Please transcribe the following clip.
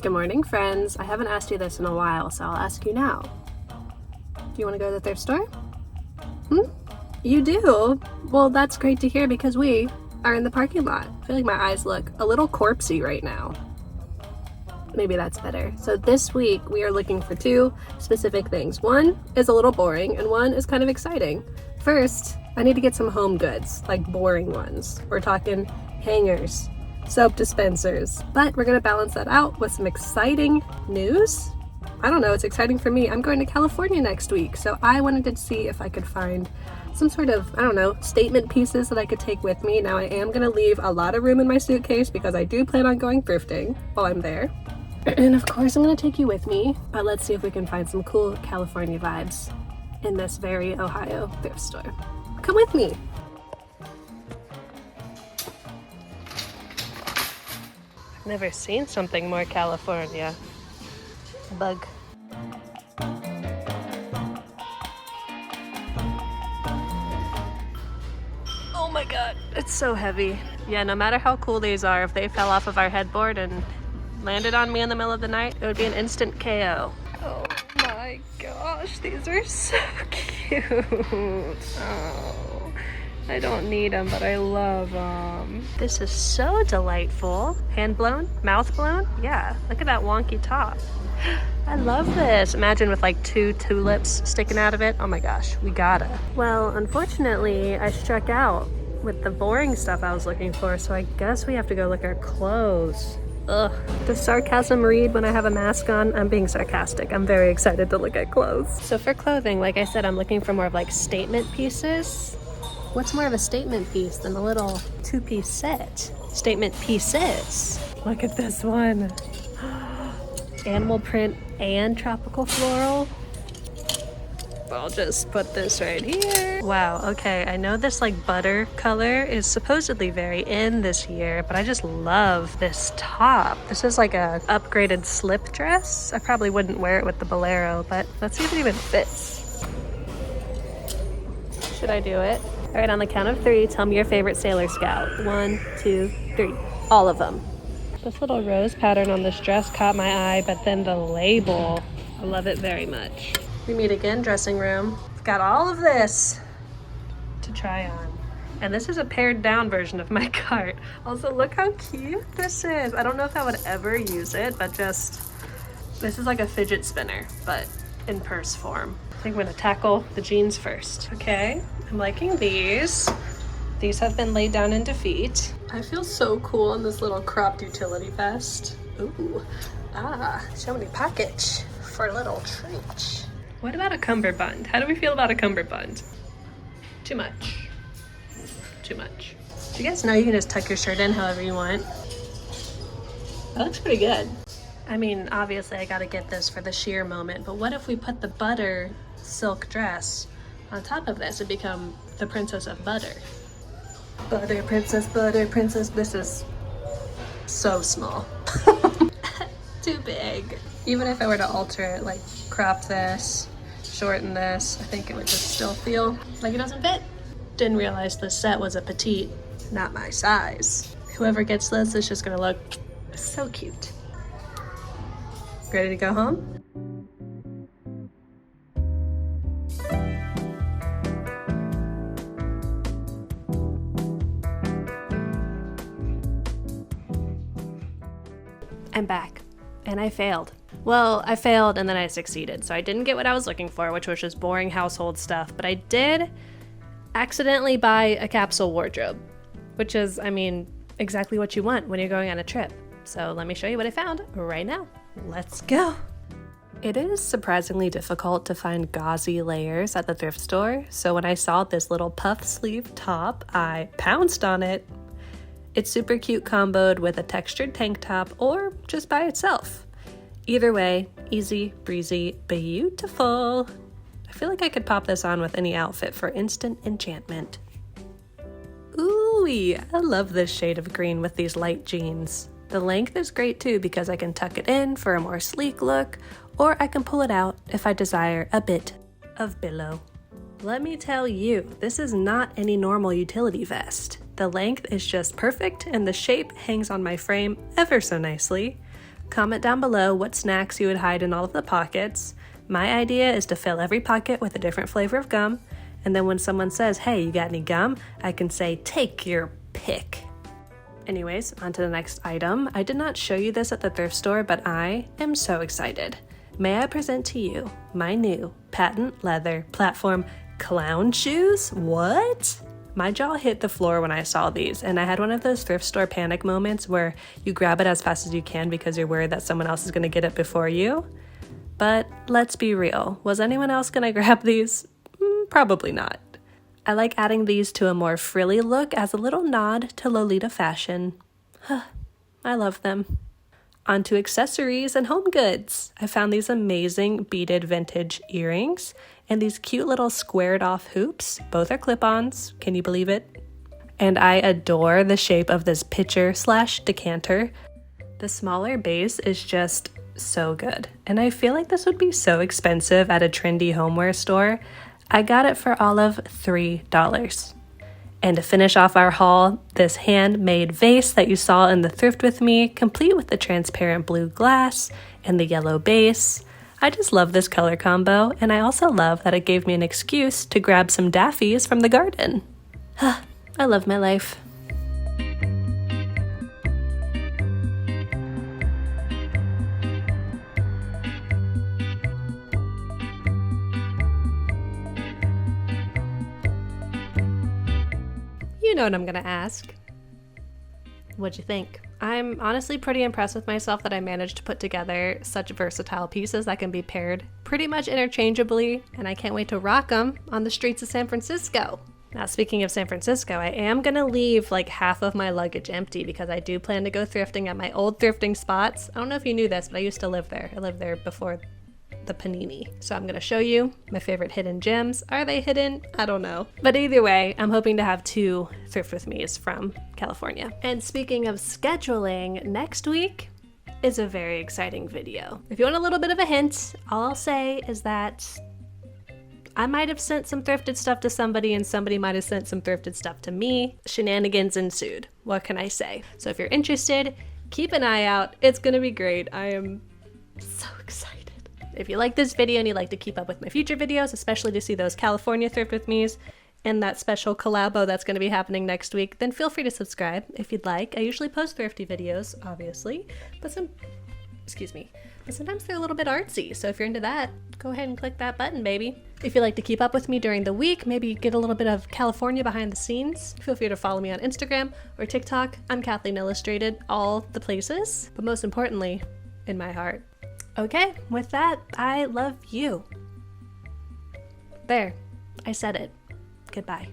Good morning, friends. I haven't asked you this in a while, so I'll ask you now. Do you want to go to the thrift store? You do? Well, that's great to hear because we are in the parking lot. I feel like my eyes look a little corpsey right now. Maybe that's better. So this week we are looking for two specific things. One is a little boring and one is kind of exciting. First, I need to get some home goods, like boring ones. We're talking hangers, soap dispensers, but we're gonna balance that out with some exciting news. I don't know, it's exciting for me. I'm going to California next week, so I wanted to see if I could find some sort of, I don't know, statement pieces that I could take with me. Now I am gonna leave a lot of room in my suitcase because I do plan on going thrifting while I'm there. And of course I'm gonna take you with me, but let's see if we can find some cool California vibes in this very Ohio thrift store. Come with me. I've never seen something more California. Bug. Oh my god, it's so heavy. Yeah, no matter how cool these are, if they fell off of our headboard and landed on me in the middle of the night, it would be an instant KO. Oh my gosh, these are so cute. Oh, I don't need them, but I love them. This is so delightful. Hand blown? Mouth blown? Yeah, look at that wonky top. I love this. Imagine with like 2 tulips sticking out of it. Oh my gosh, we gotta. Well, unfortunately, I struck out with the boring stuff I was looking for, so I guess we have to go look at clothes. Ugh. Does sarcasm read when I have a mask on? I'm being sarcastic. I'm very excited to look at clothes. So for clothing, like I said, I'm looking for more of like statement pieces. What's more of a statement piece than a little 2-piece set? Statement pieces. Look at this one. Animal print and tropical floral. I'll just put this right here. Wow, okay, I know this like butter color is supposedly very in this year, but I just love this top. This is like a upgraded slip dress. I probably wouldn't wear it with the bolero, but let's see if it even fits. Should I do it? All right, on the count of 3, tell me your favorite Sailor Scout. 1, 2, 3. All of them. This little rose pattern on this dress caught my eye, but then the label, I love it very much. We meet again, dressing room. I've got all of this to try on. And this is a pared down version of my cart. Also, look how cute this is. I don't know if I would ever use it, but just, this is like a fidget spinner, but in purse form. I think I'm gonna tackle the jeans first. Okay, I'm liking these. These have been laid down in defeat. I feel so cool in this little cropped utility vest. Ooh, so many pockets for a little treat. What about a cummerbund? How do we feel about a cummerbund? Too much. Too much. Do you guys know you can just tuck your shirt in however you want? That looks pretty good. I mean, obviously I gotta get this for the sheer moment, but what if we put the butter silk dress on top of this and become the Princess of Butter? Butter princess, this is so small. Too big. Even if I were to alter it, like crop this, shorten this, I think it would just still feel like it doesn't fit. Didn't realize the set was a petite, not my size. Whoever gets this is just gonna look so cute. Ready to go home? I'm back, and I failed. Well, I failed and then I succeeded, so I didn't get what I was looking for, which was just boring household stuff, but I did accidentally buy a capsule wardrobe, which is, I mean, exactly what you want when you're going on a trip. So let me show you what I found right now. Let's go. It is surprisingly difficult to find gauzy layers at the thrift store, so when I saw this little puff sleeve top, I pounced on it. It's super cute comboed with a textured tank top or just by itself. Either way, easy, breezy, beautiful. I feel like I could pop this on with any outfit for instant enchantment. Ooh, I love this shade of green with these light jeans. The length is great too because I can tuck it in for a more sleek look, or I can pull it out if I desire a bit of billow. Let me tell you, this is not any normal utility vest. The length is just perfect and the shape hangs on my frame ever so nicely. Comment down below what snacks you would hide in all of the pockets. My idea is to fill every pocket with a different flavor of gum, and then when someone says, hey, you got any gum? I can say, take your pick. Anyways, on to the next item. I did not show you this at the thrift store, but I am so excited. May I present to you my new patent leather platform clown shoes? What? My jaw hit the floor when I saw these, and I had one of those thrift store panic moments where you grab it as fast as you can because you're worried that someone else is going to get it before you. But let's be real. Was anyone else going to grab these? Probably not. I like adding these to a more frilly look as a little nod to Lolita fashion. I love them. On to accessories and home goods. I found these amazing beaded vintage earrings and these cute little squared off hoops. Both are clip-ons. Can you believe it? And I adore the shape of this pitcher/decanter. The smaller base is just so good. And I feel like this would be so expensive at a trendy homeware store. I got it for all of $3. And to finish off our haul, this handmade vase that you saw in the thrift with me, complete with the transparent blue glass and the yellow base. I just love this color combo, and I also love that it gave me an excuse to grab some daffies from the garden. I love my life. You know what I'm gonna ask. What'd you think? I'm honestly pretty impressed with myself that I managed to put together such versatile pieces that can be paired pretty much interchangeably, and I can't wait to rock them on the streets of San Francisco. Now, speaking of San Francisco, I am gonna leave like half of my luggage empty because I do plan to go thrifting at my old thrifting spots. I don't know if you knew this, but I used to live there. I lived there before the panini. So I'm gonna show you my favorite hidden gems. Are they hidden? I don't know. But either way, I'm hoping to have 2 thrift with me's from California. And speaking of scheduling, next week is a very exciting video. If you want a little bit of a hint, all I'll say is that I might have sent some thrifted stuff to somebody and somebody might have sent some thrifted stuff to me. Shenanigans ensued. What can I say? So if you're interested, keep an eye out. It's gonna be great. I am so excited. If you like this video and you'd like to keep up with my future videos, especially to see those California thrift with me's and that special collabo that's going to be happening next week, then feel free to subscribe if you'd like. I usually post thrifty videos, obviously, but sometimes they're a little bit artsy, so if you're into that, go ahead and click that button, baby. If you'd like to keep up with me during the week, maybe get a little bit of California behind the scenes, feel free to follow me on Instagram or TiqueToque. I'm KathleenIllustrated, all the places, but most importantly, in my heart. Okay, with that, I love you. There, I said it. Goodbye.